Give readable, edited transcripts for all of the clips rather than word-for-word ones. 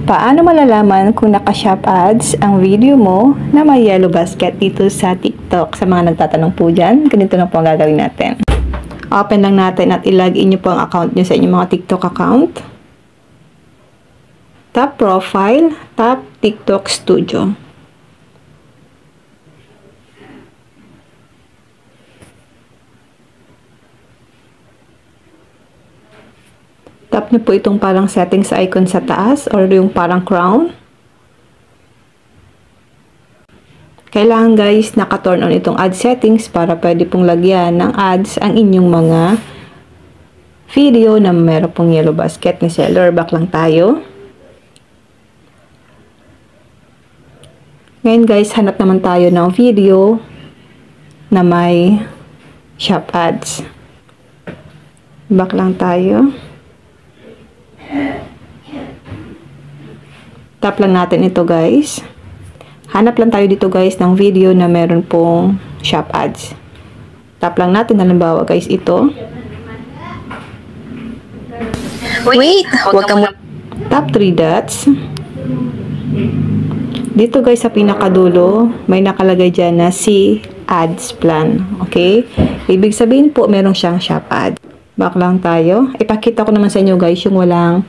Paano malalaman kung naka-shop ads ang video mo na may yellow basket dito sa TikTok? Sa mga nagtatanong po dyan, ganito na po ang gagawin natin. Open lang natin at ilagin nyo po ang account nyo sa inyong mga TikTok account. Tap Profile, tap TikTok Studio. Tap nyo po itong parang settings icon sa taas or yung parang crown. Kailangan guys naka-turn on itong ad settings para pwede pong lagyan ng ads ang inyong mga video na meron pong yellow basket na seller. Back lang tayo. Ngayon guys, hanap naman tayo ng video na may shop ads. Back lang tayo. Tap lang natin ito guys. Hanap lang tayo dito guys ng video na meron pong shop ads. Tap lang natin, halimbawa guys ito. Wait, huwag kang Tap 3 dots. Dito guys sa pinakadulo, may nakalagay dyan na see ads plan. Okay? Ibig sabihin po meron siyang shop ads. Back lang tayo. Ipakita ko naman sa inyo guys yung walang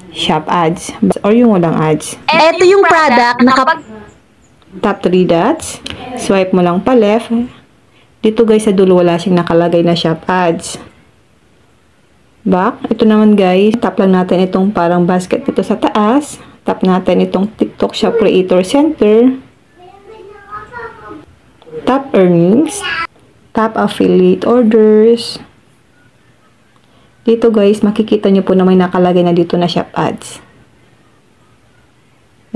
shop ads or yung walang ads. Ito yung product na kapag Tap 3 dots. Swipe mo lang pa left. Dito guys sa dulo wala siyang nakalagay na shop ads. Back. Ito naman guys, tap lang natin itong parang basket dito sa taas. Tap natin itong TikTok Shop Creator Center. Tap Earnings. Tap Affiliate Orders. Dito guys, makikita nyo po na may nakalagay na dito na shop ads.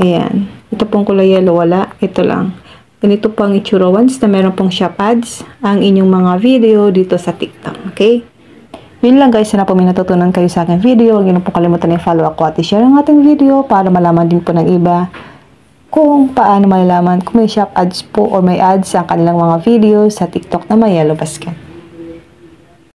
Ayan. Ito pong kulay yellow, wala. Ito lang. Ganito po ang itsura once na meron pong shop ads ang inyong mga video dito sa TikTok. Okay? Yun lang guys, sana po may natutunan kayo sa aking video. Huwag nyo po kalimutan na i-follow ako at i-share ang ating video para malaman din po ng iba kung paano malalaman kung may shop ads po or may ads ang kanilang mga video sa TikTok na may yellow basket.